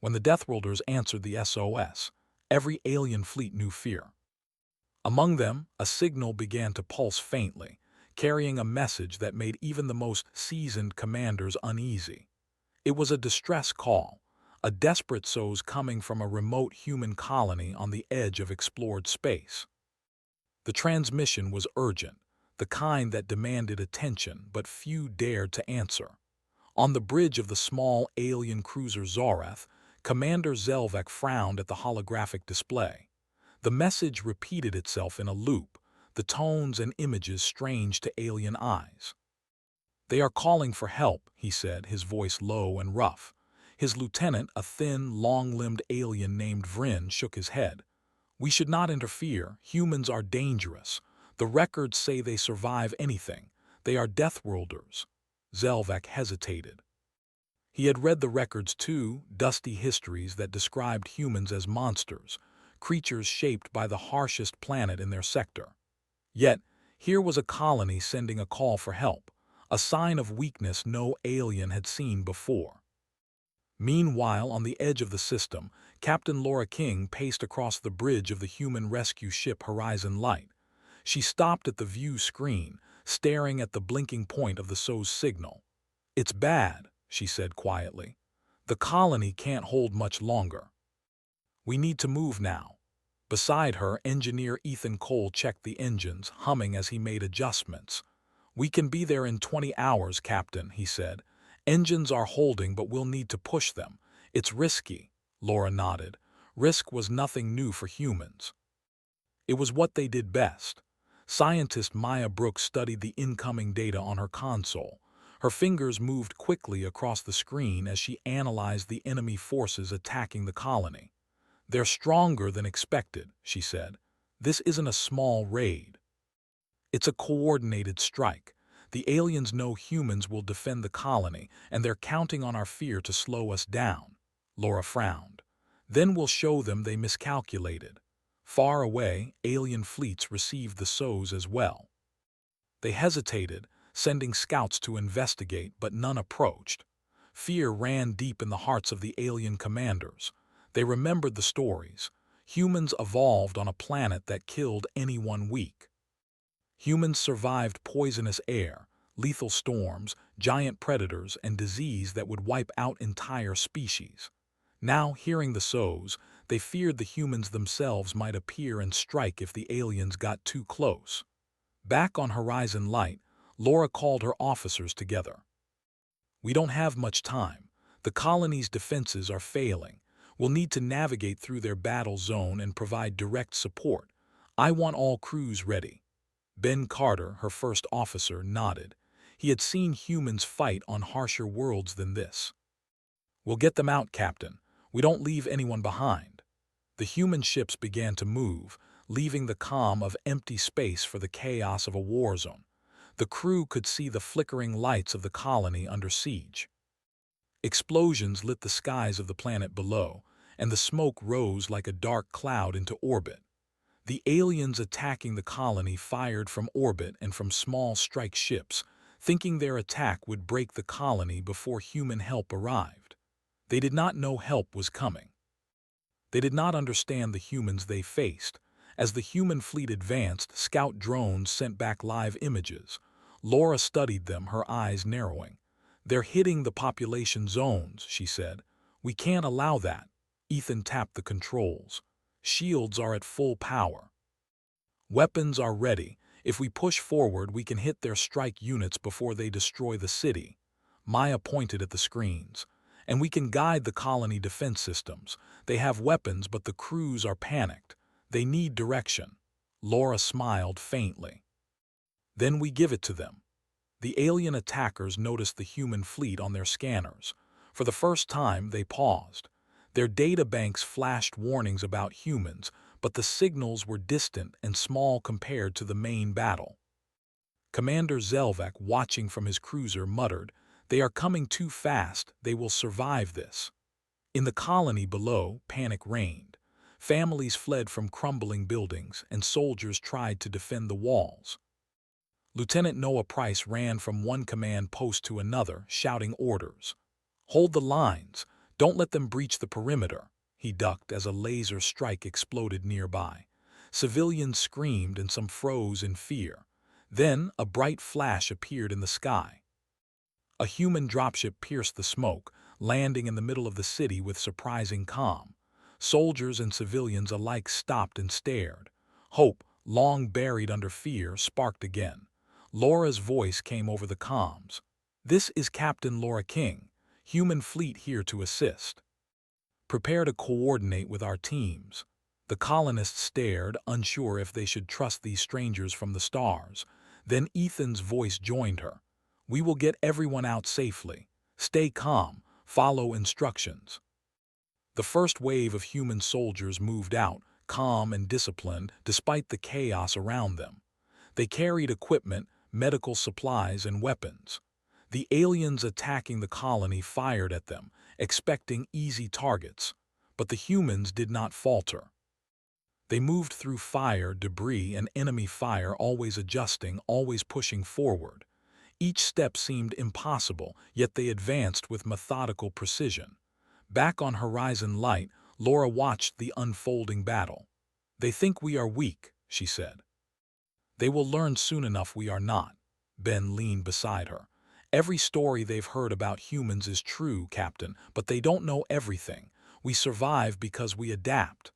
When the Deathworlders answered the SOS, every alien fleet knew fear. Among them, a signal began to pulse faintly, carrying a message that made even the most seasoned commanders uneasy. It was a distress call, a desperate SOS coming from a remote human colony on the edge of explored space. The transmission was urgent, the kind that demanded attention but few dared to answer. On the bridge of the small alien cruiser Zorath, Commander Zelvek frowned at the holographic display. The message repeated itself in a loop, the tones and images strange to alien eyes. "They are calling for help," he said, his voice low and rough. His lieutenant, a thin, long-limbed alien named Vryn, shook his head. "We should not interfere. Humans are dangerous. The records say they survive anything. They are Deathworlders." Zelvek hesitated. He had read the records too, dusty histories that described humans as monsters, creatures shaped by the harshest planet in their sector. Yet, here was a colony sending a call for help, a sign of weakness no alien had seen before. Meanwhile, on the edge of the system, Captain Laura King paced across the bridge of the human rescue ship Horizon Light. She stopped at the view screen, staring at the blinking point of the SOS signal. "It's bad," she said quietly. "The colony can't hold much longer. We need to move now." Beside her, engineer Ethan Cole checked the engines, humming as he made adjustments. "We can be there in 20 hours, Captain," he said. "Engines are holding, but we'll need to push them. It's risky." Laura nodded. Risk was nothing new for humans. It was what they did best. Scientist Maya Brooks studied the incoming data on her console. Her fingers moved quickly across the screen as she analyzed the enemy forces attacking the colony. "They're stronger than expected," she said. "This isn't a small raid. It's a coordinated strike. The aliens know humans will defend the colony, and they're counting on our fear to slow us down." Laura frowned. "Then we'll show them they miscalculated." Far away, alien fleets received the SOS as well. They hesitated, sending scouts to investigate, but none approached. Fear ran deep in the hearts of the alien commanders. They remembered the stories. Humans evolved on a planet that killed anyone weak. Humans survived poisonous air, lethal storms, giant predators, and disease that would wipe out entire species. Now, hearing the SOS, they feared the humans themselves might appear and strike if the aliens got too close. Back on Horizon Light, Laura called her officers together. "We don't have much time. The colony's defenses are failing. We'll need to navigate through their battle zone and provide direct support. I want all crews ready." Ben Carter, her first officer, nodded. He had seen humans fight on harsher worlds than this. "We'll get them out, Captain. We don't leave anyone behind." The human ships began to move, leaving the calm of empty space for the chaos of a war zone. The crew could see the flickering lights of the colony under siege. Explosions lit the skies of the planet below, and the smoke rose like a dark cloud into orbit. The aliens attacking the colony fired from orbit and from small strike ships, thinking their attack would break the colony before human help arrived. They did not know help was coming. They did not understand the humans they faced. As the human fleet advanced, scout drones sent back live images. Laura studied them, her eyes narrowing. "They're hitting the population zones," she said. "We can't allow that." Ethan tapped the controls. "Shields are at full power. Weapons are ready. If we push forward, we can hit their strike units before they destroy the city." Maya pointed at the screens. "And we can guide the colony defense systems. They have weapons, but the crews are panicked. They need direction." Laura smiled faintly. "Then we give it to them." The alien attackers noticed the human fleet on their scanners. For the first time, they paused. Their data banks flashed warnings about humans, but the signals were distant and small compared to the main battle. Commander Zelvek, watching from his cruiser, muttered, "They are coming too fast. They will survive this." In the colony below, panic reigned. Families fled from crumbling buildings, and soldiers tried to defend the walls. Lieutenant Noah Price ran from one command post to another, shouting orders. "Hold the lines. Don't let them breach the perimeter. He ducked as a laser strike exploded nearby. Civilians screamed and some froze in fear. Then a bright flash appeared in the sky. A human dropship pierced the smoke, landing in the middle of the city with surprising calm. Soldiers and civilians alike stopped and stared. Hope, long buried under fear, sparked again. Laura's voice came over the comms. "This is Captain Laura King. Human fleet here to assist. Prepare to coordinate with our teams." The colonists stared, unsure if they should trust these strangers from the stars. Then Ethan's voice joined her. "We will get everyone out safely. Stay calm. Follow instructions." The first wave of human soldiers moved out, calm and disciplined despite the chaos around them. They carried equipment, medical supplies, and weapons. The aliens attacking the colony fired at them, expecting easy targets. But the humans did not falter. They moved through fire, debris, and enemy fire, always adjusting, always pushing forward. Each step seemed impossible, yet they advanced with methodical precision. Back on Horizon Light, Laura watched the unfolding battle. "They think we are weak," she said. "They will learn soon enough we are not." Ben leaned beside her. "Every story they've heard about humans is true, Captain, but they don't know everything. We survive because we adapt."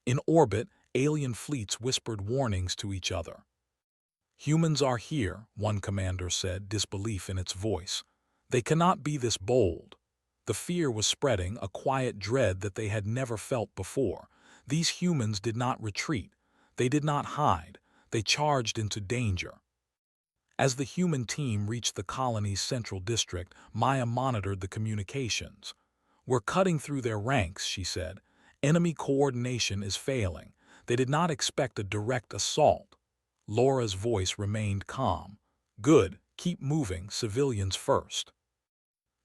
In orbit, alien fleets whispered warnings to each other. "Humans are here," one commander said, disbelief in its voice. "They cannot be this bold." The fear was spreading, a quiet dread that they had never felt before. These humans did not retreat. They did not hide. They charged into danger. As the human team reached the colony's central district, Maya monitored the communications. "We're cutting through their ranks," she said. "Enemy coordination is failing. They did not expect a direct assault." Laura's voice remained calm. "Good. Keep moving. Civilians first."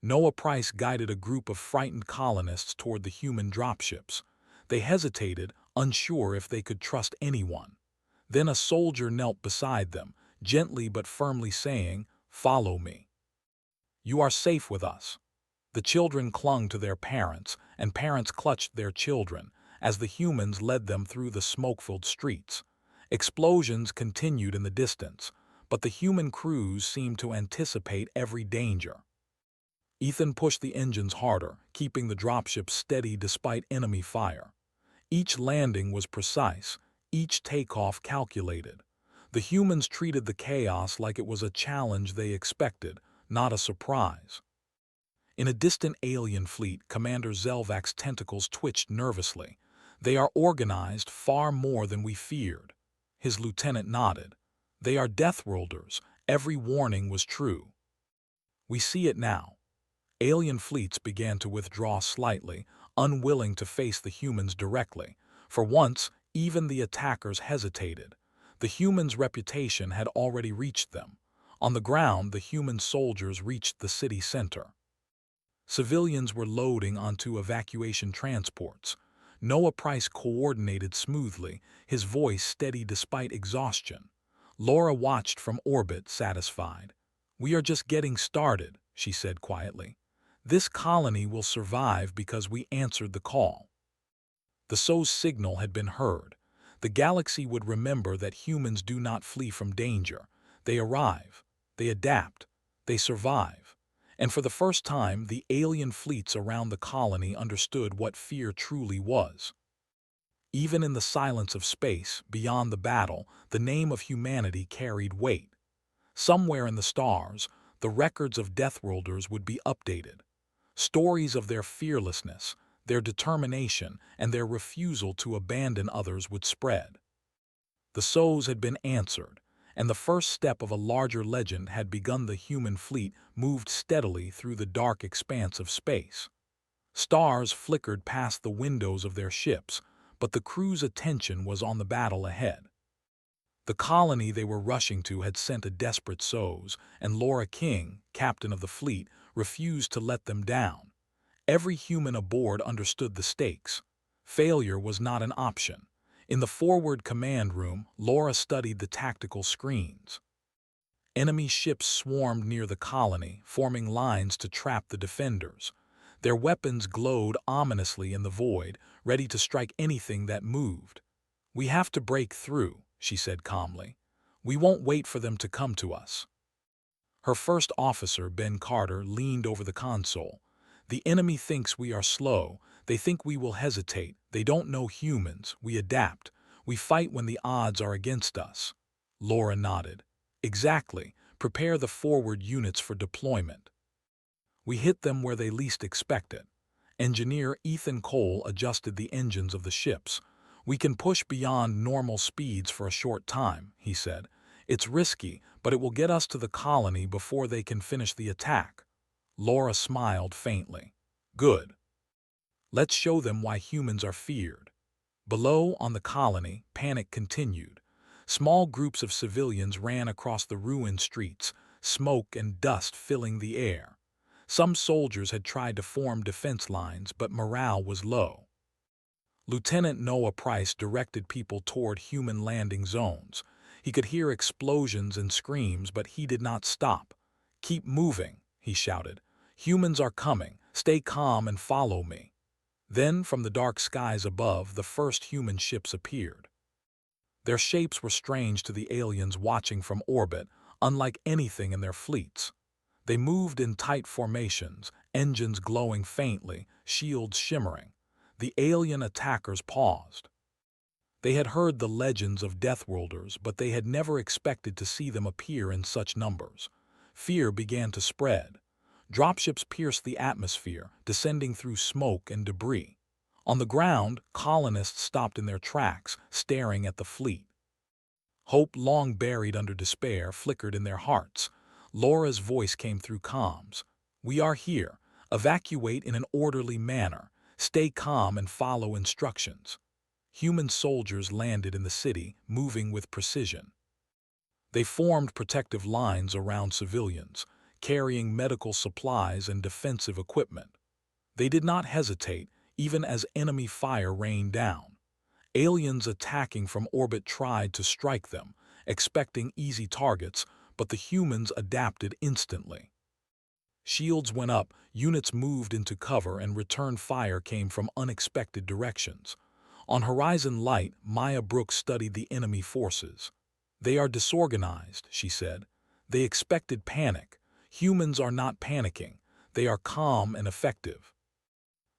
Noah Price guided a group of frightened colonists toward the human dropships. They hesitated, unsure if they could trust anyone. Then a soldier knelt beside them, gently but firmly saying, "Follow me. You are safe with us." The children clung to their parents, and parents clutched their children, as the humans led them through the smoke-filled streets. Explosions continued in the distance, but the human crews seemed to anticipate every danger. Ethan pushed the engines harder, keeping the dropship steady despite enemy fire. Each landing was precise, each takeoff calculated. The humans treated the chaos like it was a challenge they expected, not a surprise. In a distant alien fleet, Commander Zelvak's tentacles twitched nervously. "They are organized far more than we feared." His lieutenant nodded. "They are Deathworlders. Every warning was true." "We see it now." Alien fleets began to withdraw slightly, unwilling to face the humans directly. For once, even the attackers hesitated. The humans' reputation had already reached them. On the ground, the human soldiers reached the city center. Civilians were loading onto evacuation transports. Noah Price coordinated smoothly, his voice steady despite exhaustion. Laura watched from orbit, satisfied. "We are just getting started," she said quietly. "This colony will survive because we answered the call." The SOS signal had been heard. The galaxy would remember that humans do not flee from danger. They arrive, they adapt, they survive. And for the first time, the alien fleets around the colony understood what fear truly was. Even in the silence of space, beyond the battle, the name of humanity carried weight. Somewhere in the stars, the records of Deathworlders would be updated. Stories of their fearlessness, their determination, and their refusal to abandon others would spread. The SOS had been answered, and the first step of a larger legend had begun. The human fleet moved steadily through the dark expanse of space. Stars flickered past the windows of their ships, but the crew's attention was on the battle ahead. The colony they were rushing to had sent a desperate SOS, and Laura King, captain of the fleet, refused to let them down. Every human aboard understood the stakes. Failure was not an option. In the forward command room, Laura studied the tactical screens. Enemy ships swarmed near the colony, forming lines to trap the defenders. Their weapons glowed ominously in the void, ready to strike anything that moved. "We have to break through," she said calmly. "We won't wait for them to come to us." Her first officer, Ben Carter, leaned over the console. "The enemy thinks we are slow. They think we will hesitate. They don't know humans. We adapt. We fight when the odds are against us." Laura nodded. "Exactly. Prepare the forward units for deployment." We hit them where they least expect it. Engineer Ethan Cole adjusted the engines of the ships. "We can push beyond normal speeds for a short time," he said. "It's risky, but it will get us to the colony before they can finish the attack." Laura smiled faintly. "Good. Let's show them why humans are feared." Below, on the colony, panic continued. Small groups of civilians ran across the ruined streets, smoke and dust filling the air. Some soldiers had tried to form defense lines, but morale was low. Lieutenant Noah Price directed people toward human landing zones. He could hear explosions and screams, but he did not stop. "Keep moving," he shouted. "Humans are coming. Stay calm and follow me." Then, from the dark skies above, the first human ships appeared. Their shapes were strange to the aliens watching from orbit, unlike anything in their fleets. They moved in tight formations, engines glowing faintly, shields shimmering. The alien attackers paused. They had heard the legends of Deathworlders, but they had never expected to see them appear in such numbers. Fear began to spread. Dropships pierced the atmosphere, descending through smoke and debris. On the ground, colonists stopped in their tracks, staring at the fleet. Hope, long buried under despair, flickered in their hearts. Laura's voice came through comms. "We are here. Evacuate in an orderly manner. Stay calm and follow instructions." Human soldiers landed in the city, moving with precision. They formed protective lines around civilians, carrying medical supplies and defensive equipment. They did not hesitate, even as enemy fire rained down. Aliens attacking from orbit tried to strike them, expecting easy targets, but the humans adapted instantly. Shields went up, units moved into cover, and return fire came from unexpected directions. On Horizon Light, Maya Brooks studied the enemy forces. "They are disorganized," she said. "They expected panic. Humans are not panicking. They are calm and effective.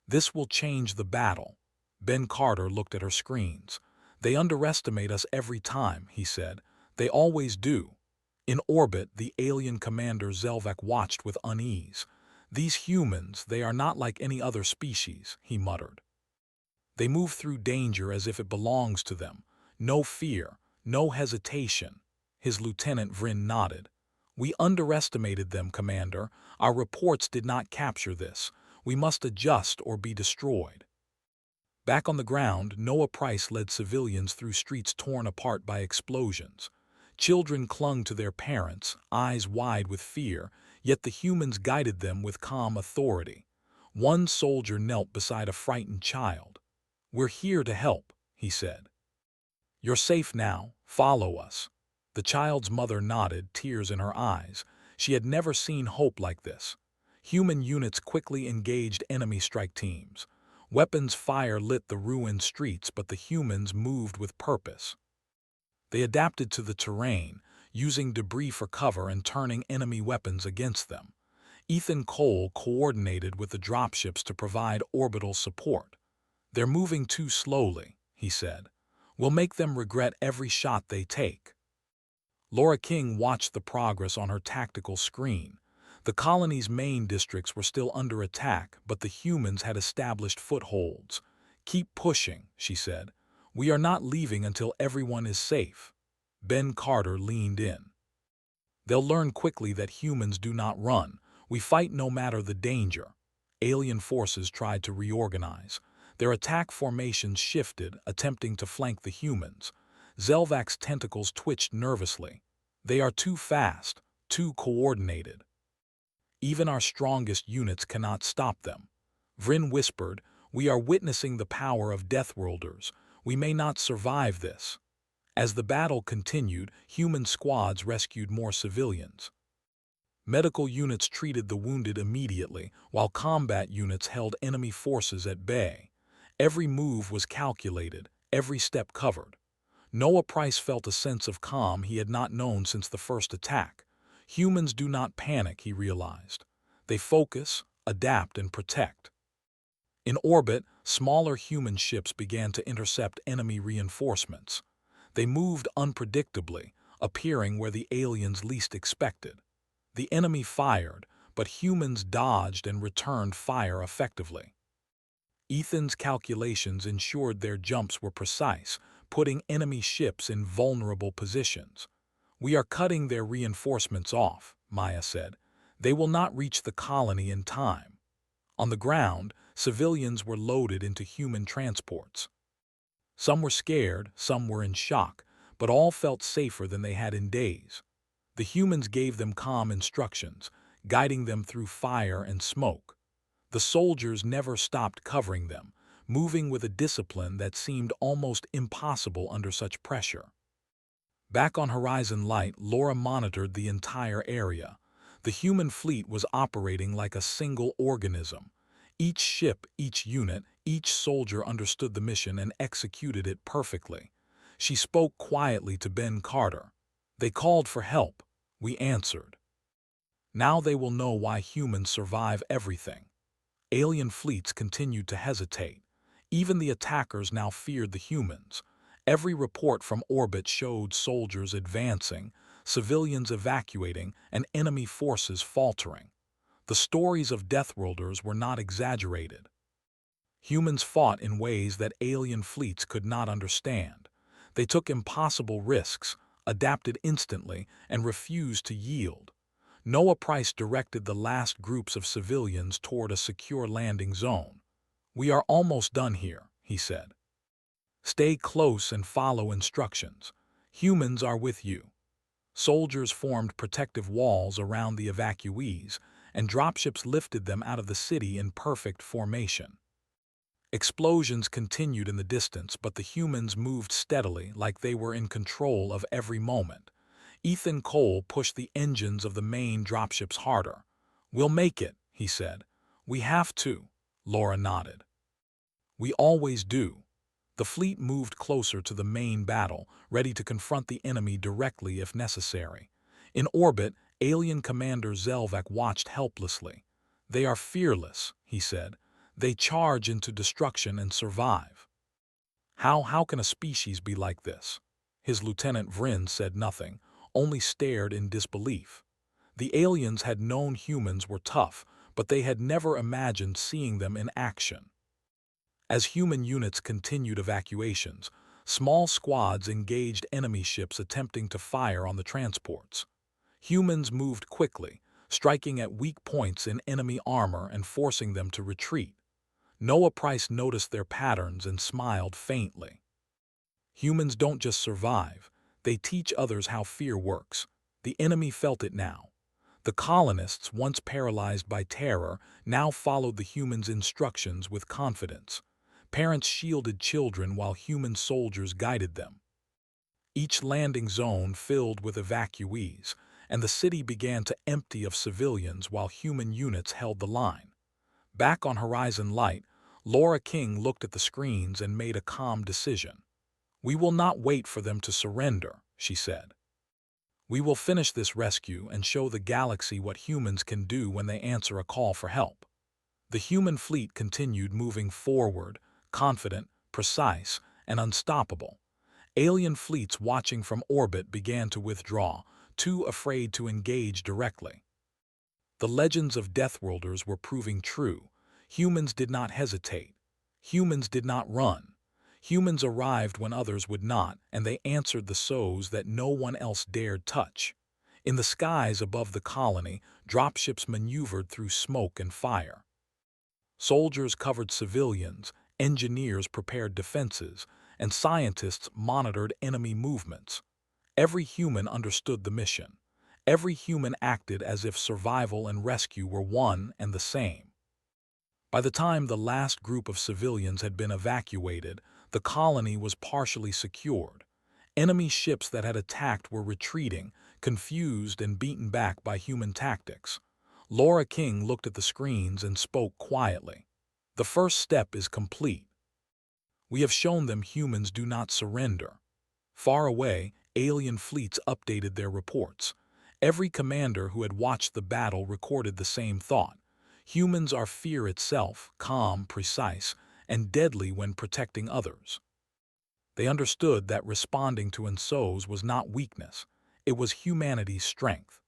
This will change the battle." Ben Carter looked at her screens. "They underestimate us every time," he said. "They always do." In orbit, the alien commander Zelvac watched with unease. "These humans, they are not like any other species," he muttered. "They move through danger as if it belongs to them. No fear, no hesitation." His lieutenant Vryn nodded. "We underestimated them, Commander. Our reports did not capture this. We must adjust or be destroyed." Back on the ground, Noah Price led civilians through streets torn apart by explosions. Children clung to their parents, eyes wide with fear, yet the humans guided them with calm authority. One soldier knelt beside a frightened child. "We're here to help," he said. "You're safe now. Follow us." The child's mother nodded, tears in her eyes. She had never seen hope like this. Human units quickly engaged enemy strike teams. Weapons fire lit the ruined streets, but the humans moved with purpose. They adapted to the terrain, using debris for cover and turning enemy weapons against them. Ethan Cole coordinated with the dropships to provide orbital support. "They're moving too slowly," he said. "We'll make them regret every shot they take." Laura King watched the progress on her tactical screen. The colony's main districts were still under attack, but the humans had established footholds. "Keep pushing," she said. "We are not leaving until everyone is safe." Ben Carter leaned in. "They'll learn quickly that humans do not run. We fight no matter the danger." Alien forces tried to reorganize. Their attack formations shifted, attempting to flank the humans. Zelvac's tentacles twitched nervously. "They are too fast, too coordinated. Even our strongest units cannot stop them." Vryn whispered, "We are witnessing the power of Deathworlders. We may not survive this." As the battle continued, human squads rescued more civilians. Medical units treated the wounded immediately, while combat units held enemy forces at bay. Every move was calculated, every step covered. Noah Price felt a sense of calm he had not known since the first attack. Humans do not panic, he realized. They focus, adapt, and protect. In orbit, smaller human ships began to intercept enemy reinforcements. They moved unpredictably, appearing where the aliens least expected. The enemy fired, but humans dodged and returned fire effectively. Ethan's calculations ensured their jumps were precise, putting enemy ships in vulnerable positions. "We are cutting their reinforcements off," Maya said. "They will not reach the colony in time." On the ground, civilians were loaded into human transports. Some were scared, some were in shock, but all felt safer than they had in days. The humans gave them calm instructions, guiding them through fire and smoke. The soldiers never stopped covering them, moving with a discipline that seemed almost impossible under such pressure. Back on Horizon Light, Laura monitored the entire area. The human fleet was operating like a single organism. Each ship, each unit, each soldier understood the mission and executed it perfectly. She spoke quietly to Ben Carter. "They called for help. We answered. Now they will know why humans survive everything." Alien fleets continued to hesitate. Even the attackers now feared the humans. Every report from orbit showed soldiers advancing, civilians evacuating, and enemy forces faltering. The stories of Deathworlders were not exaggerated. Humans fought in ways that alien fleets could not understand. They took impossible risks, adapted instantly, and refused to yield. Noah Price directed the last groups of civilians toward a secure landing zone. "We are almost done here," he said. "Stay close and follow instructions. Humans are with you." Soldiers formed protective walls around the evacuees, and dropships lifted them out of the city in perfect formation. Explosions continued in the distance, but the humans moved steadily, like they were in control of every moment. Ethan Cole pushed the engines of the main dropships harder. "We'll make it," he said. "We have to," Laura nodded. "We always do." The fleet moved closer to the main battle, ready to confront the enemy directly if necessary. In orbit, alien Commander Zelvak watched helplessly. "They are fearless," he said. "They charge into destruction and survive." How can a species be like this?" His Lieutenant Vryn said nothing, only stared in disbelief. The aliens had known humans were tough, but they had never imagined seeing them in action. As human units continued evacuations, small squads engaged enemy ships attempting to fire on the transports. Humans moved quickly, striking at weak points in enemy armor and forcing them to retreat. Noah Price noticed their patterns and smiled faintly. Humans don't just survive, they teach others how fear works. The enemy felt it now. The colonists, once paralyzed by terror, now followed the humans' instructions with confidence. Parents shielded children while human soldiers guided them. Each landing zone filled with evacuees, and the city began to empty of civilians while human units held the line. Back on Horizon Light, Laura King looked at the screens and made a calm decision. "We will not wait for them to surrender," she said. "We will finish this rescue and show the galaxy what humans can do when they answer a call for help." The human fleet continued moving forward, confident, precise, and unstoppable. Alien fleets watching from orbit began to withdraw, too afraid to engage directly. The legends of Deathworlders were proving true. Humans did not hesitate. Humans did not run. Humans arrived when others would not, and they answered the SOS that no one else dared touch. In the skies above the colony, dropships maneuvered through smoke and fire. Soldiers covered civilians, engineers prepared defenses, and scientists monitored enemy movements. Every human understood the mission. Every human acted as if survival and rescue were one and the same. By the time the last group of civilians had been evacuated, the colony was partially secured. Enemy ships that had attacked were retreating, confused and beaten back by human tactics. Laura King looked at the screens and spoke quietly. The first step is complete. We have shown them humans do not surrender. Far away, alien fleets updated their reports. Every commander who had watched the battle recorded the same thought. Humans are fear itself, calm, precise, and deadly when protecting others. They understood that responding to SOS was not weakness, it was humanity's strength.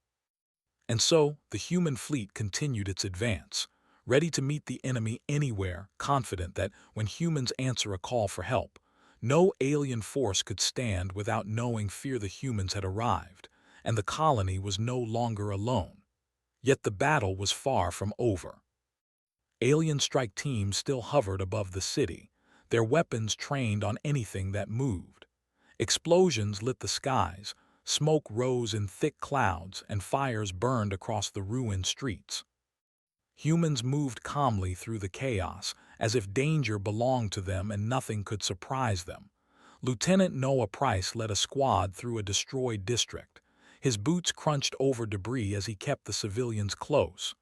And so, the human fleet continued its advance, ready to meet the enemy anywhere, confident that when humans answer a call for help, no alien force could stand without knowing fear the humans had arrived, and the colony was no longer alone. Yet the battle was far from over. Alien strike teams still hovered above the city, their weapons trained on anything that moved. Explosions lit the skies, smoke rose in thick clouds, and fires burned across the ruined streets. Humans moved calmly through the chaos, as if danger belonged to them and nothing could surprise them. Lieutenant Noah Price led a squad through a destroyed district. His boots crunched over debris as he kept the civilians close.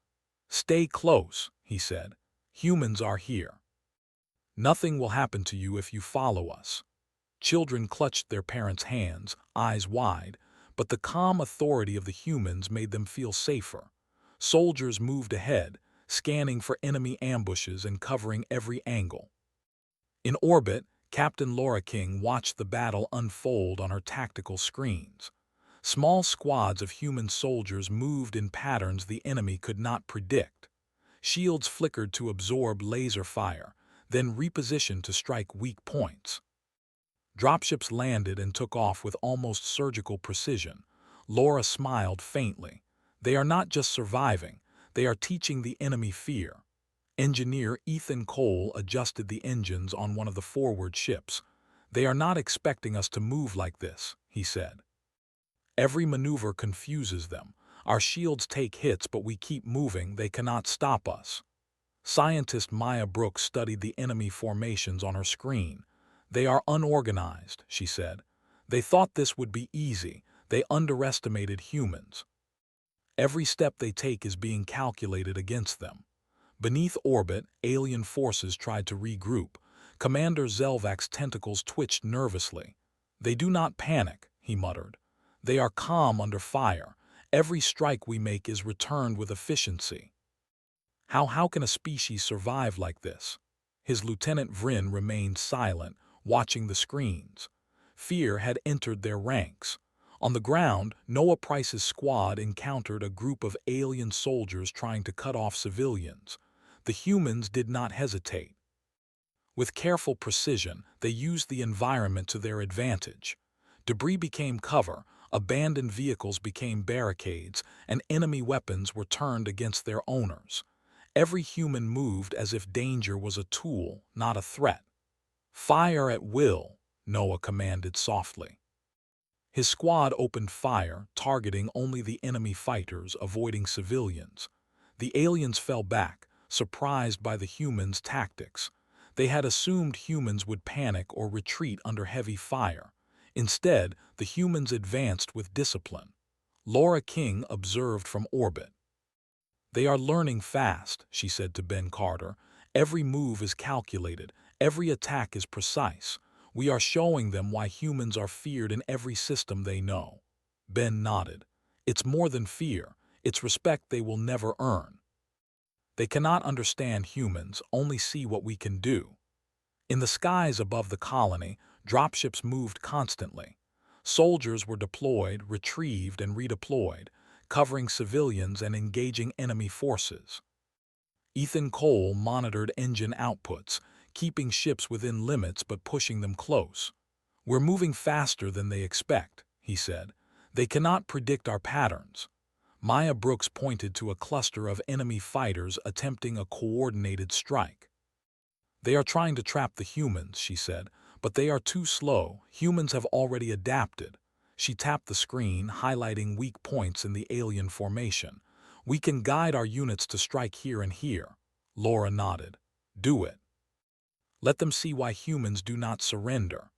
"Stay close," he said. "Humans are here. Nothing will happen to you if you follow us." Children clutched their parents' hands, eyes wide, but the calm authority of the humans made them feel safer. Soldiers moved ahead, scanning for enemy ambushes and covering every angle. In orbit, Captain Laura King watched the battle unfold on her tactical screens. Small squads of human soldiers moved in patterns the enemy could not predict. Shields flickered to absorb laser fire, then repositioned to strike weak points. Dropships landed and took off with almost surgical precision. Laura smiled faintly. They are not just surviving, they are teaching the enemy fear. Engineer Ethan Cole adjusted the engines on one of the forward ships. "They are not expecting us to move like this," he said. "Every maneuver confuses them. Our shields take hits, but we keep moving. They cannot stop us." Scientist Maya Brooks studied the enemy formations on her screen. "They are unorganized," she said. "They thought this would be easy. They underestimated humans. Every step they take is being calculated against them." Beneath orbit, alien forces tried to regroup. Commander Zelvak's tentacles twitched nervously. "They do not panic," he muttered. "They are calm under fire. Every strike we make is returned with efficiency." How can a species survive like this? His Lieutenant Vryn remained silent, watching the screens. Fear had entered their ranks. On the ground, Noah Price's squad encountered a group of alien soldiers trying to cut off civilians. The humans did not hesitate. With careful precision, they used the environment to their advantage. Debris became cover, abandoned vehicles became barricades, and enemy weapons were turned against their owners. Every human moved as if danger was a tool, not a threat. "Fire at will," Noah commanded softly. His squad opened fire, targeting only the enemy fighters, avoiding civilians. The aliens fell back, surprised by the humans' tactics. They had assumed humans would panic or retreat under heavy fire. Instead, the humans advanced with discipline. Laura King observed from orbit. "They are learning fast," she said to Ben Carter. "Every move is calculated, every attack is precise. We are showing them why humans are feared in every system they know." Ben nodded. "It's more than fear, it's respect they will never earn. They cannot understand humans, only see what we can do." In the skies above the colony, dropships moved constantly. Soldiers were deployed, retrieved, and redeployed, covering civilians and engaging enemy forces. Ethan Cole monitored engine outputs, keeping ships within limits but pushing them close. "We're moving faster than they expect," he said. "They cannot predict our patterns." Maya Brooks pointed to a cluster of enemy fighters attempting a coordinated strike. "They are trying to trap the humans," she said, "but they are too slow. Humans have already adapted." She tapped the screen, highlighting weak points in the alien formation. "We can guide our units to strike here and here." Laura nodded. "Do it. Let them see why humans do not surrender."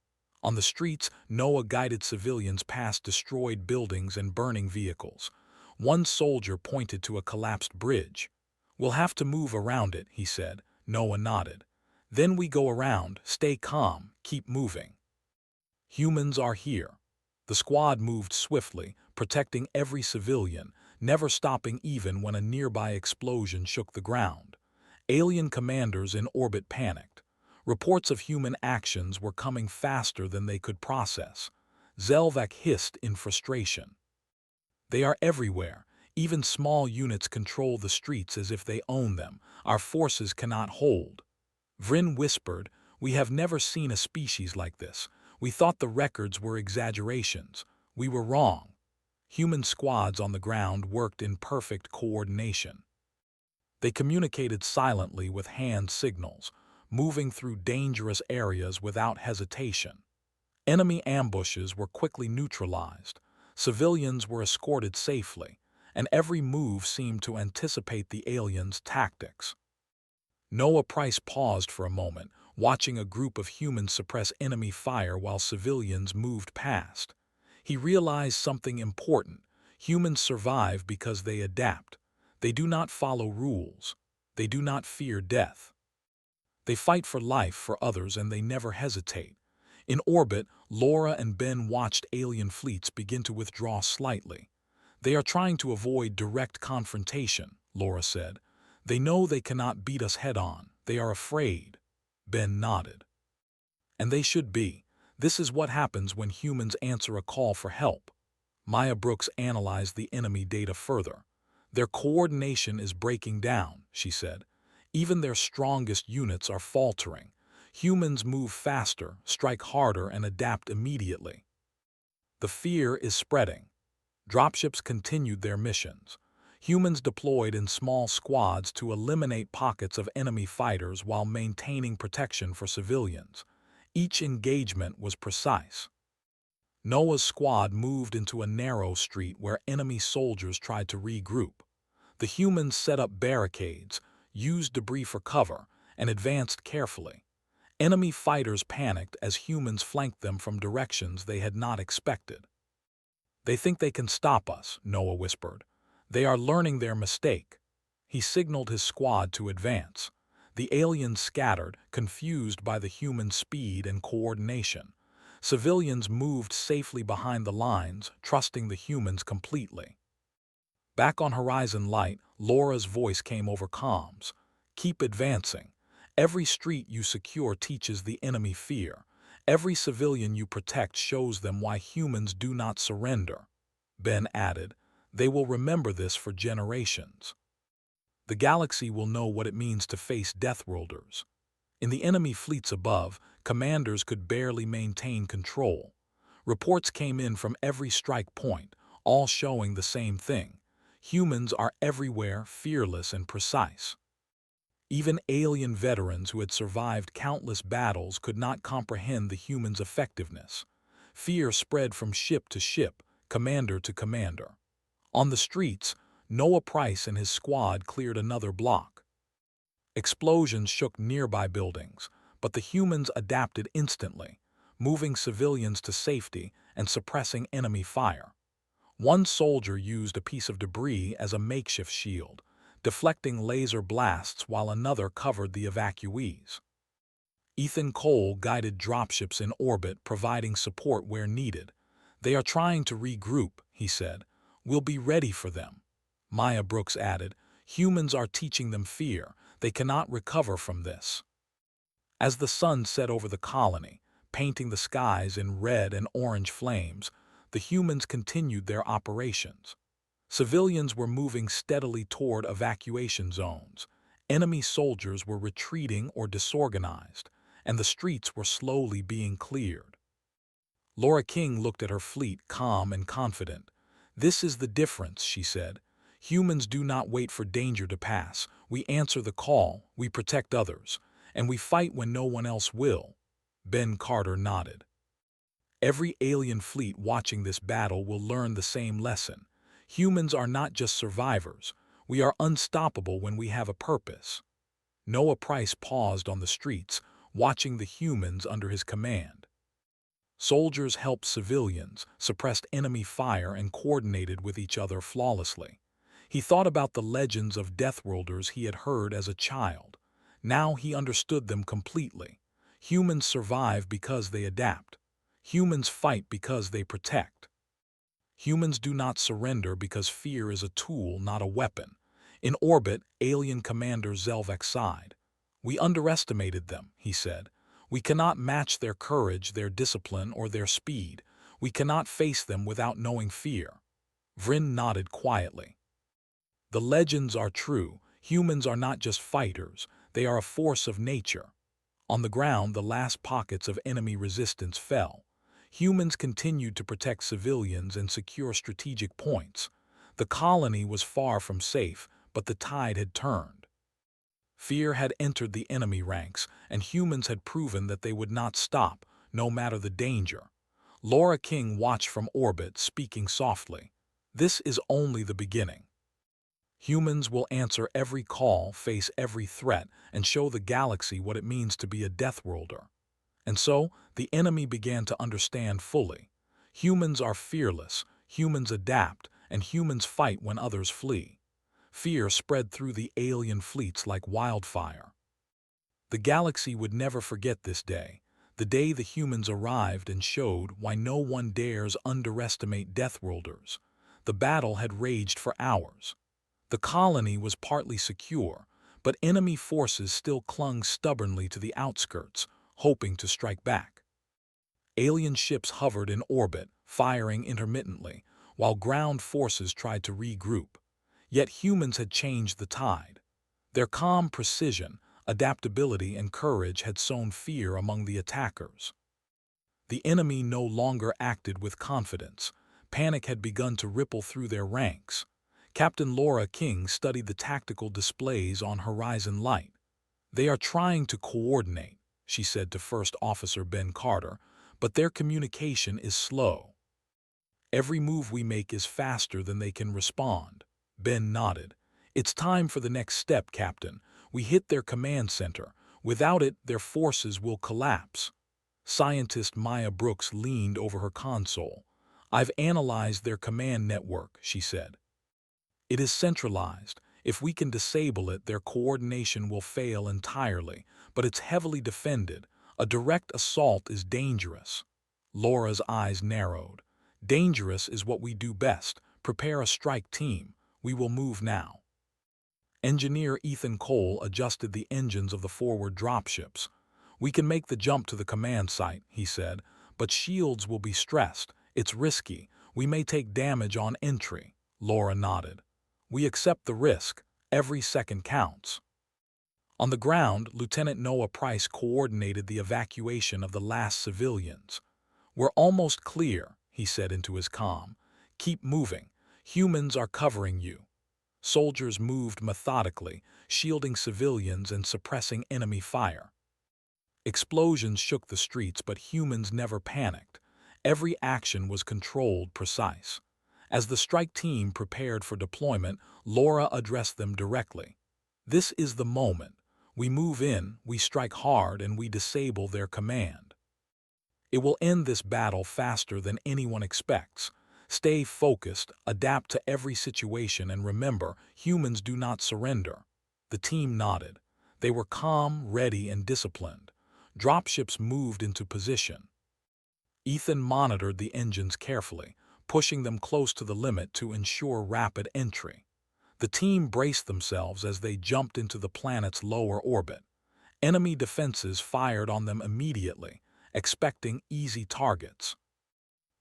On the streets, Noah guided civilians past destroyed buildings and burning vehicles. One soldier pointed to a collapsed bridge. "We'll have to move around it," he said. Noah nodded. "Then we go around, stay calm, keep moving." Humans are here. The squad moved swiftly, protecting every civilian, never stopping even when a nearby explosion shook the ground. Alien commanders in orbit panicked. Reports of human actions were coming faster than they could process. Zelvac hissed in frustration. "They are everywhere. Even small units control the streets as if they own them. Our forces cannot hold." Vryn whispered, "We have never seen a species like this. We thought the records were exaggerations. We were wrong." Human squads on the ground worked in perfect coordination. They communicated silently with hand signals, moving through dangerous areas without hesitation. Enemy ambushes were quickly neutralized, civilians were escorted safely, and every move seemed to anticipate the aliens' tactics. Noah Price paused for a moment, watching a group of humans suppress enemy fire while civilians moved past. He realized something important. Humans survive because they adapt. They do not follow rules. They do not fear death. They fight for life for others, and they never hesitate. In orbit, Laura and Ben watched alien fleets begin to withdraw slightly. "They are trying to avoid direct confrontation," Laura said. "They know they cannot beat us head-on. They are afraid." Ben nodded. "And they should be. This is what happens when humans answer a call for help." Maya Brooks analyzed the enemy data further. "Their coordination is breaking down," she said. "Even their strongest units are faltering. Humans move faster, strike harder, and adapt immediately." The fear is spreading. Dropships continued their missions. Humans deployed in small squads to eliminate pockets of enemy fighters while maintaining protection for civilians. Each engagement was precise. Noah's squad moved into a narrow street where enemy soldiers tried to regroup. The humans set up barricades, used debris for cover, and advanced carefully. Enemy fighters panicked as humans flanked them from directions they had not expected. "They think they can stop us," Noah whispered. "They are learning their mistake." He signaled his squad to advance. The aliens scattered, confused by the human speed and coordination. Civilians moved safely behind the lines, trusting the humans completely. Back on Horizon Light, Laura's voice came over comms. "Keep advancing. Every street you secure teaches the enemy fear. Every civilian you protect shows them why humans do not surrender." Ben added, "They will remember this for generations. The galaxy will know what it means to face Deathworlders." In the enemy fleets above, commanders could barely maintain control. Reports came in from every strike point, all showing the same thing. Humans are everywhere, fearless and precise. Even alien veterans who had survived countless battles could not comprehend the humans' effectiveness. Fear spread from ship to ship, commander to commander. On the streets, Noah Price and his squad cleared another block. Explosions shook nearby buildings, but the humans adapted instantly, moving civilians to safety and suppressing enemy fire. One soldier used a piece of debris as a makeshift shield, deflecting laser blasts while another covered the evacuees. Ethan Cole guided dropships in orbit, providing support where needed. "They are trying to regroup," he said. "We'll be ready for them." Maya Brooks added, "Humans are teaching them fear. They cannot recover from this." As the sun set over the colony, painting the skies in red and orange flames, the humans continued their operations. Civilians were moving steadily toward evacuation zones. Enemy soldiers were retreating or disorganized, and the streets were slowly being cleared. Laura King looked at her fleet, calm and confident. "This is the difference," she said. "Humans do not wait for danger to pass. We answer the call, we protect others, and we fight when no one else will." Ben Carter nodded. "Every alien fleet watching this battle will learn the same lesson. Humans are not just survivors. We are unstoppable when we have a purpose." Noah Price paused on the streets, watching the humans under his command. Soldiers helped civilians, suppressed enemy fire, and coordinated with each other flawlessly. He thought about the legends of Deathworlders he had heard as a child. Now he understood them completely. Humans survive because they adapt. Humans fight because they protect. Humans do not surrender because fear is a tool, not a weapon. In orbit, alien Commander Zelvek sighed. "We underestimated them," he said. "We cannot match their courage, their discipline, or their speed. We cannot face them without knowing fear." Vryn nodded quietly. The legends are true. Humans are not just fighters. They are a force of nature. On the ground, the last pockets of enemy resistance fell. Humans continued to protect civilians and secure strategic points. The colony was far from safe, but the tide had turned. Fear had entered the enemy ranks, and humans had proven that they would not stop, no matter the danger. Laura King watched from orbit, speaking softly. "This is only the beginning. Humans will answer every call, face every threat, and show the galaxy what it means to be a Deathworlder." And so, the enemy began to understand fully. Humans are fearless, humans adapt, and humans fight when others flee. Fear spread through the alien fleets like wildfire. The galaxy would never forget this day, the day the humans arrived and showed why no one dares underestimate Deathworlders. The battle had raged for hours. The colony was partly secure, but enemy forces still clung stubbornly to the outskirts, hoping to strike back. Alien ships hovered in orbit, firing intermittently, while ground forces tried to regroup. Yet humans had changed the tide. Their calm precision, adaptability, and courage had sown fear among the attackers. The enemy no longer acted with confidence. Panic had begun to ripple through their ranks. Captain Laura King studied the tactical displays on Horizon Light. "They are trying to coordinate," she said to First Officer Ben Carter, "but their communication is slow. Every move we make is faster than they can respond." Ben nodded. "It's time for the next step, Captain. We hit their command center. Without it, their forces will collapse." Scientist Maya Brooks leaned over her console. "I've analyzed their command network," she said. "It is centralized. If we can disable it, their coordination will fail entirely, but it's heavily defended. A direct assault is dangerous." Laura's eyes narrowed. "Dangerous is what we do best. Prepare a strike team. We will move now." Engineer Ethan Cole adjusted the engines of the forward dropships. "We can make the jump to the command site," he said, "but shields will be stressed. It's risky. We may take damage on entry." Laura nodded. "We accept the risk. Every second counts." On the ground, Lieutenant Noah Price coordinated the evacuation of the last civilians. "We're almost clear," he said into his comm. "Keep moving. Humans are covering you." Soldiers moved methodically, shielding civilians and suppressing enemy fire. Explosions shook the streets, but humans never panicked. Every action was controlled, precise. As the strike team prepared for deployment, Laura addressed them directly. "This is the moment. We move in, we strike hard, and we disable their command. It will end this battle faster than anyone expects. Stay focused, adapt to every situation, and remember, humans do not surrender." The team nodded. They were calm, ready, and disciplined. Dropships moved into position. Ethan monitored the engines carefully, pushing them close to the limit to ensure rapid entry. The team braced themselves as they jumped into the planet's lower orbit. Enemy defenses fired on them immediately, expecting easy targets.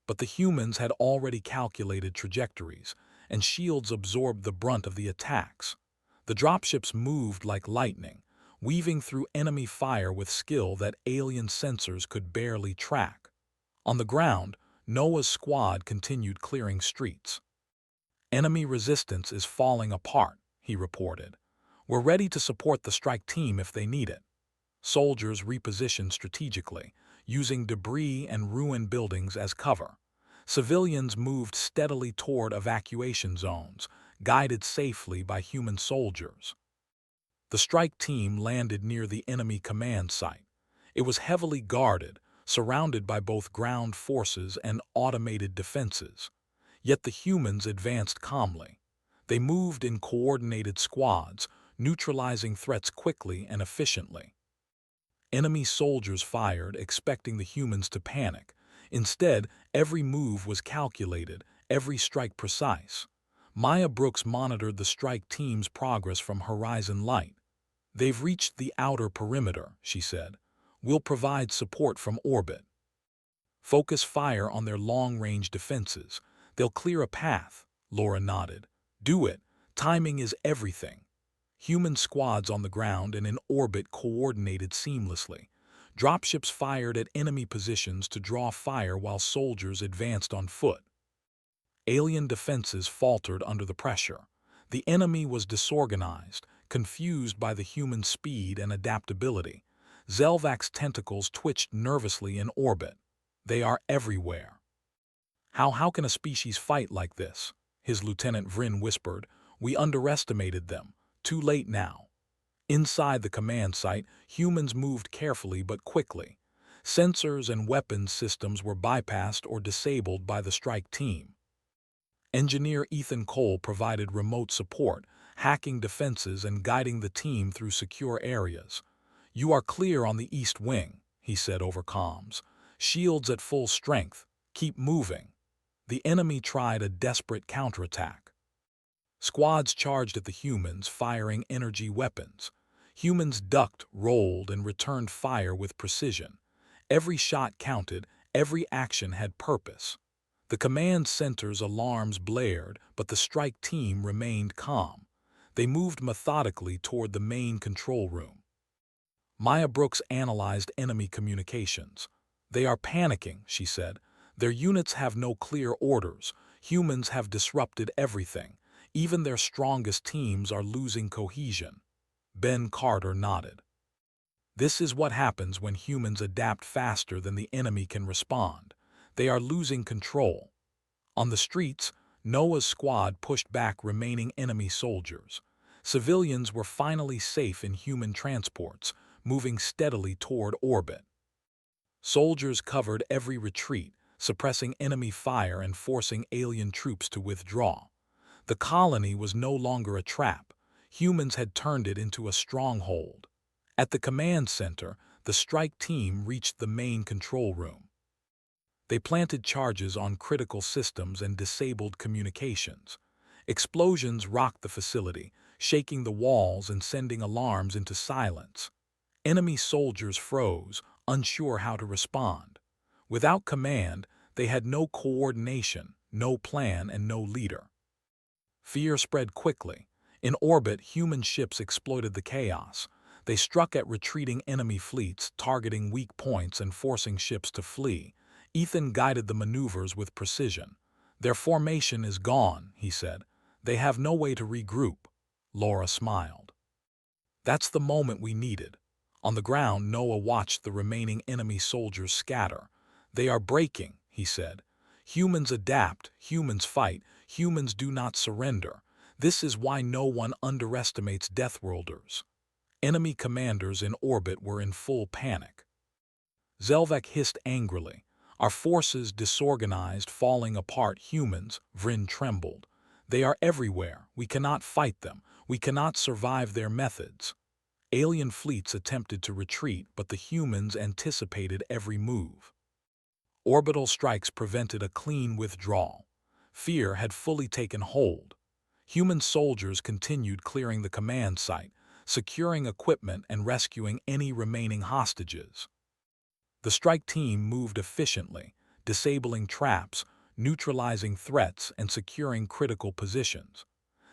But the humans had already calculated trajectories, and shields absorbed the brunt of the attacks. The dropships moved like lightning, weaving through enemy fire with skill that alien sensors could barely track. On the ground, Noah's squad continued clearing streets. "Enemy resistance is falling apart," he reported. "We're ready to support the strike team if they need it." Soldiers repositioned strategically, using debris and ruined buildings as cover. Civilians moved steadily toward evacuation zones, guided safely by human soldiers. The strike team landed near the enemy command site. It was heavily guarded, surrounded by both ground forces and automated defenses. Yet the humans advanced calmly. They moved in coordinated squads, neutralizing threats quickly and efficiently. Enemy soldiers fired, expecting the humans to panic. Instead, every move was calculated, every strike precise. Maya Brooks monitored the strike team's progress from Horizon Light. "They've reached the outer perimeter," she said. "We'll provide support from orbit. Focus fire on their long-range defenses. They'll clear a path." Laura nodded. "Do it. Timing is everything." Human squads on the ground and in orbit coordinated seamlessly. Dropships fired at enemy positions to draw fire while soldiers advanced on foot. Alien defenses faltered under the pressure. The enemy was disorganized, confused by the human speed and adaptability. Zelvak's tentacles twitched nervously in orbit. "They are everywhere." How can a species fight like this?" his Lieutenant Vryn whispered. "We underestimated them. Too late now." Inside the command site, humans moved carefully but quickly. Sensors and weapons systems were bypassed or disabled by the strike team. Engineer Ethan Cole provided remote support, hacking defenses and guiding the team through secure areas. "You are clear on the east wing," he said over comms. "Shields at full strength. Keep moving." The enemy tried a desperate counterattack. Squads charged at the humans, firing energy weapons. Humans ducked, rolled, and returned fire with precision. Every shot counted, every action had purpose. The command center's alarms blared, but the strike team remained calm. They moved methodically toward the main control room. Maya Brooks analyzed enemy communications. "They are panicking," she said. "Their units have no clear orders. Humans have disrupted everything. Even their strongest teams are losing cohesion." Ben Carter nodded. "This is what happens when humans adapt faster than the enemy can respond. They are losing control." On the streets, Noah's squad pushed back remaining enemy soldiers. Civilians were finally safe in human transports, moving steadily toward orbit. Soldiers covered every retreat, suppressing enemy fire and forcing alien troops to withdraw. The colony was no longer a trap. Humans had turned it into a stronghold. At the command center, the strike team reached the main control room. They planted charges on critical systems and disabled communications. Explosions rocked the facility, shaking the walls and sending alarms into silence. Enemy soldiers froze, unsure how to respond. Without command, they had no coordination, no plan, and no leader. Fear spread quickly. In orbit, human ships exploited the chaos. They struck at retreating enemy fleets, targeting weak points and forcing ships to flee. Ethan guided the maneuvers with precision. "Their formation is gone," he said. "They have no way to regroup." Laura smiled. "That's the moment we needed." On the ground, Noah watched the remaining enemy soldiers scatter. "They are breaking," he said. "Humans adapt, humans fight, humans do not surrender. This is why no one underestimates Deathworlders." Enemy commanders in orbit were in full panic. Zelvak hissed angrily. "Our forces disorganized, falling apart. Humans," Vryn trembled. "They are everywhere. We cannot fight them. We cannot survive their methods." Alien fleets attempted to retreat, but the humans anticipated every move. Orbital strikes prevented a clean withdrawal. Fear had fully taken hold. Human soldiers continued clearing the command site, securing equipment and rescuing any remaining hostages. The strike team moved efficiently, disabling traps, neutralizing threats, and securing critical positions.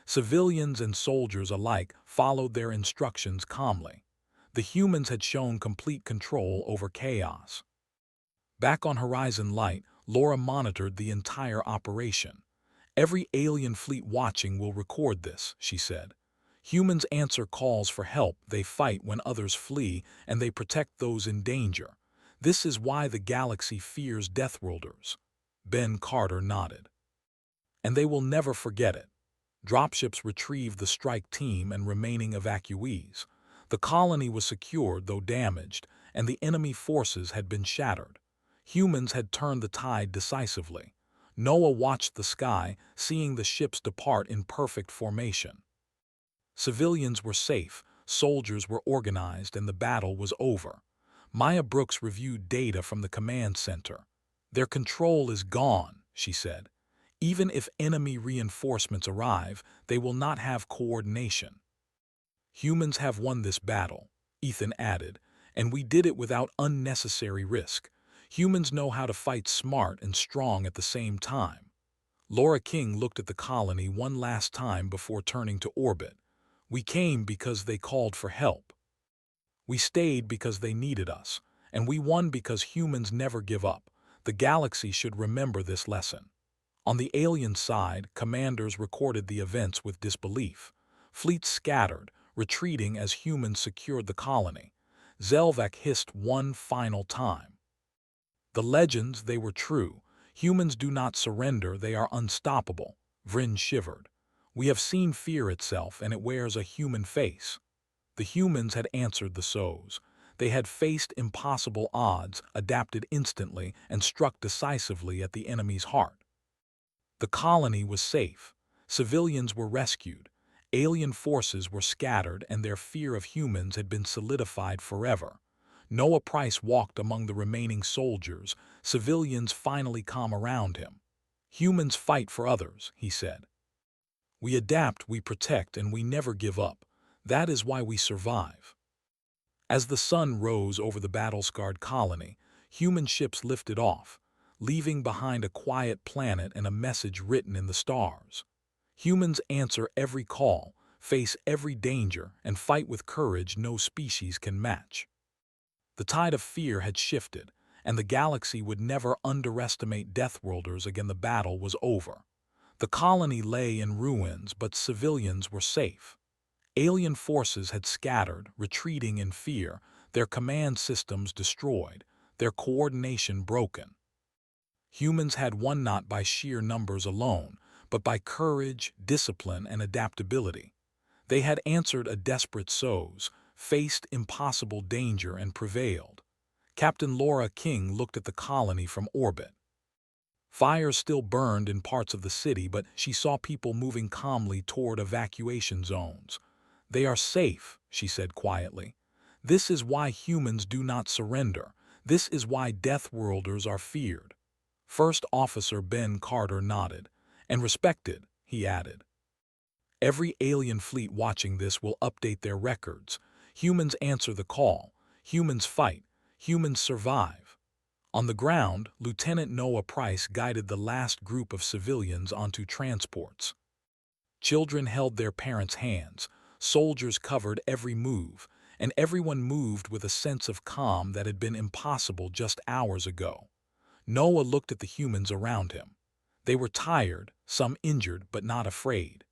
Civilians and soldiers alike followed their instructions calmly. The humans had shown complete control over chaos. Back on Horizon Light, Laura monitored the entire operation. "Every alien fleet watching will record this," she said. "Humans answer calls for help, they fight when others flee, and they protect those in danger. This is why the galaxy fears Deathworlders." Ben Carter nodded. "And they will never forget it." Dropships retrieved the strike team and remaining evacuees. The colony was secured, though damaged, and the enemy forces had been shattered. Humans had turned the tide decisively. Noah watched the sky, seeing the ships depart in perfect formation. Civilians were safe, soldiers were organized, and the battle was over. Maya Brooks reviewed data from the command center. "Their control is gone," she said. "Even if enemy reinforcements arrive, they will not have coordination." "Humans have won this battle," Ethan added, "and we did it without unnecessary risk. Humans know how to fight smart and strong at the same time." Laura King looked at the colony one last time before turning to orbit. "We came because they called for help. We stayed because they needed us, and we won because humans never give up. The galaxy should remember this lesson." On the alien side, commanders recorded the events with disbelief. Fleets scattered, retreating as humans secured the colony. Zelvak hissed one final time. "The legends, they were true. Humans do not surrender, they are unstoppable." Vryn shivered. "We have seen fear itself, and it wears a human face." The humans had answered the SOS. They had faced impossible odds, adapted instantly, and struck decisively at the enemy's heart. The colony was safe. Civilians were rescued. Alien forces were scattered, and their fear of humans had been solidified forever. Noah Price walked among the remaining soldiers, civilians finally calm around him. "Humans fight for others," he said. "We adapt, we protect, and we never give up. That is why we survive." As the sun rose over the battle-scarred colony, human ships lifted off, leaving behind a quiet planet and a message written in the stars. Humans answer every call, face every danger, and fight with courage no species can match. The tide of fear had shifted, and the galaxy would never underestimate Deathworlders again. The battle was over. The colony lay in ruins, but civilians were safe. Alien forces had scattered, retreating in fear, their command systems destroyed, their coordination broken. Humans had won not by sheer numbers alone, but by courage, discipline, and adaptability. They had answered a desperate SOS, faced impossible danger, and prevailed. Captain Laura King looked at the colony from orbit. Fires still burned in parts of the city, but she saw people moving calmly toward evacuation zones. "They are safe," she said quietly. "This is why humans do not surrender. This is why Deathworlders are feared." First Officer Ben Carter nodded. "And respected," he added. "Every alien fleet watching this will update their records. Humans answer the call. Humans fight. Humans survive." On the ground, Lieutenant Noah Price guided the last group of civilians onto transports. Children held their parents' hands, soldiers covered every move, and everyone moved with a sense of calm that had been impossible just hours ago. Noah looked at the humans around him. They were tired, some injured, but not afraid.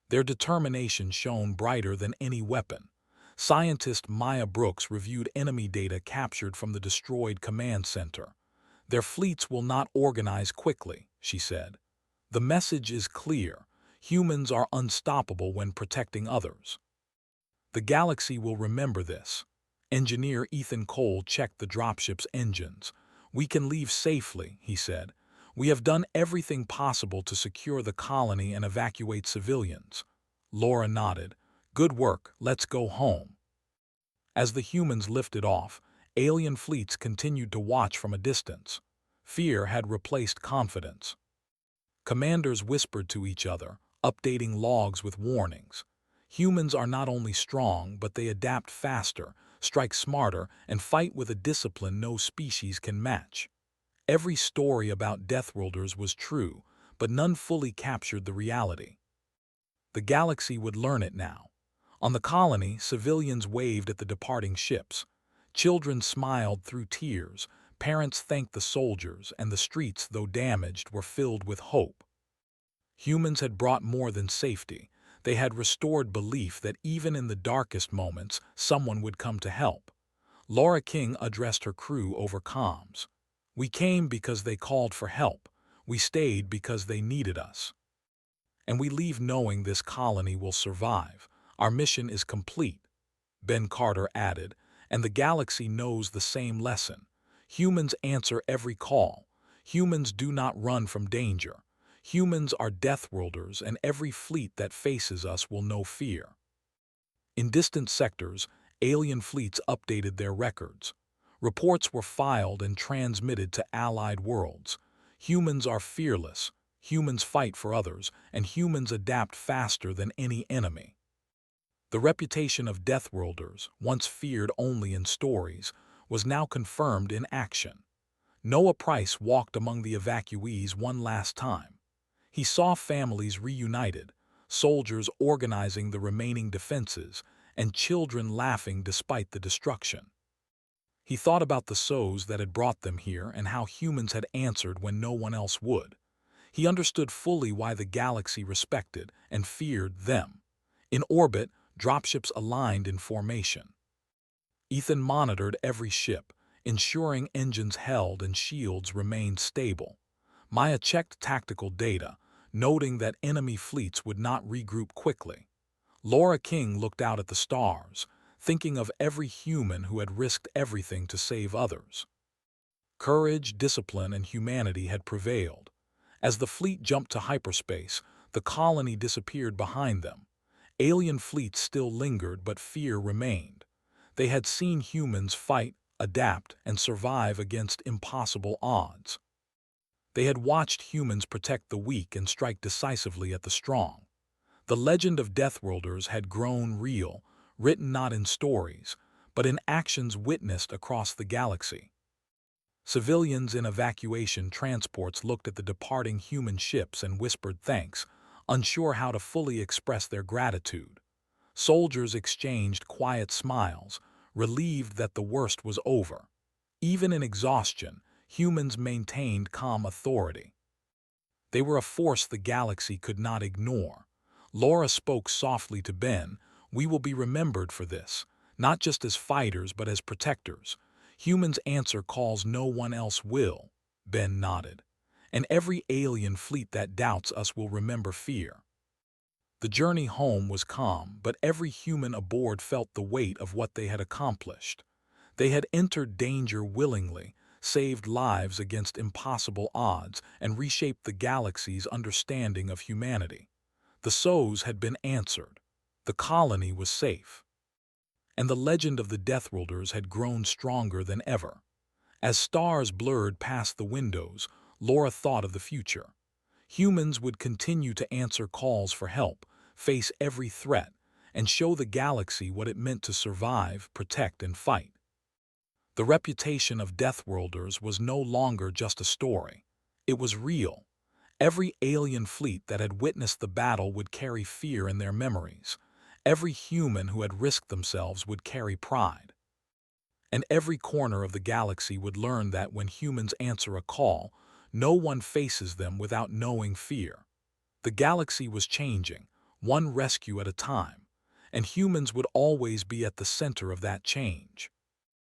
Their determination shone brighter than any weapon. Scientist Maya Brooks reviewed enemy data captured from the destroyed command center. "Their fleets will not organize quickly," she said. "The message is clear. Humans are unstoppable when protecting others." "The galaxy will remember this." Engineer Ethan Cole checked the dropship's engines. "We can leave safely," he said. "We have done everything possible to secure the colony and evacuate civilians." Laura nodded. "Good work, let's go home." As the humans lifted off, alien fleets continued to watch from a distance. Fear had replaced confidence. Commanders whispered to each other, updating logs with warnings. Humans are not only strong, but they adapt faster, strike smarter, and fight with a discipline no species can match. Every story about Deathworlders was true, but none fully captured the reality. The galaxy would learn it now. On the colony, civilians waved at the departing ships. Children smiled through tears, parents thanked the soldiers, and the streets, though damaged, were filled with hope. Humans had brought more than safety. They had restored belief that even in the darkest moments, someone would come to help. Laura King addressed her crew over comms. "We came because they called for help. We stayed because they needed us. And we leave knowing this colony will survive. Our mission is complete," Ben Carter added, "and the galaxy knows the same lesson. Humans answer every call. Humans do not run from danger. Humans are Deathworlders, and every fleet that faces us will know fear. In distant sectors, alien fleets updated their records. Reports were filed and transmitted to allied worlds. Humans are fearless. Humans fight for others, and humans adapt faster than any enemy. The reputation of Deathworlders, once feared only in stories, was now confirmed in action. Noah Price walked among the evacuees one last time. He saw families reunited, soldiers organizing the remaining defenses, and children laughing despite the destruction. He thought about the SOS that had brought them here and how humans had answered when no one else would. He understood fully why the galaxy respected and feared them. In orbit, dropships aligned in formation. Ethan monitored every ship, ensuring engines held and shields remained stable. Maya checked tactical data, noting that enemy fleets would not regroup quickly. Laura King looked out at the stars, thinking of every human who had risked everything to save others. Courage, discipline, and humanity had prevailed. As the fleet jumped to hyperspace, the colony disappeared behind them. Alien fleets still lingered, but fear remained. They had seen humans fight, adapt, and survive against impossible odds. They had watched humans protect the weak and strike decisively at the strong. The legend of Deathworlders had grown real, written not in stories, but in actions witnessed across the galaxy. Civilians in evacuation transports looked at the departing human ships and whispered thanks, unsure how to fully express their gratitude. Soldiers exchanged quiet smiles, relieved that the worst was over. Even in exhaustion, humans maintained calm authority. They were a force the galaxy could not ignore. Laura spoke softly to Ben, "We will be remembered for this, not just as fighters but as protectors. Humans answer calls no one else will." Ben nodded. "And every alien fleet that doubts us will remember fear." The journey home was calm, but every human aboard felt the weight of what they had accomplished. They had entered danger willingly, saved lives against impossible odds, and reshaped the galaxy's understanding of humanity. The SOS had been answered. The colony was safe. And the legend of the Deathworlders had grown stronger than ever. As stars blurred past the windows, Laura thought of the future. Humans would continue to answer calls for help, face every threat, and show the galaxy what it meant to survive, protect, and fight. The reputation of Deathworlders was no longer just a story. It was real. Every alien fleet that had witnessed the battle would carry fear in their memories. Every human who had risked themselves would carry pride. And every corner of the galaxy would learn that when humans answer a call, no one faces them without knowing fear. The galaxy was changing, one rescue at a time, and humans would always be at the center of that change.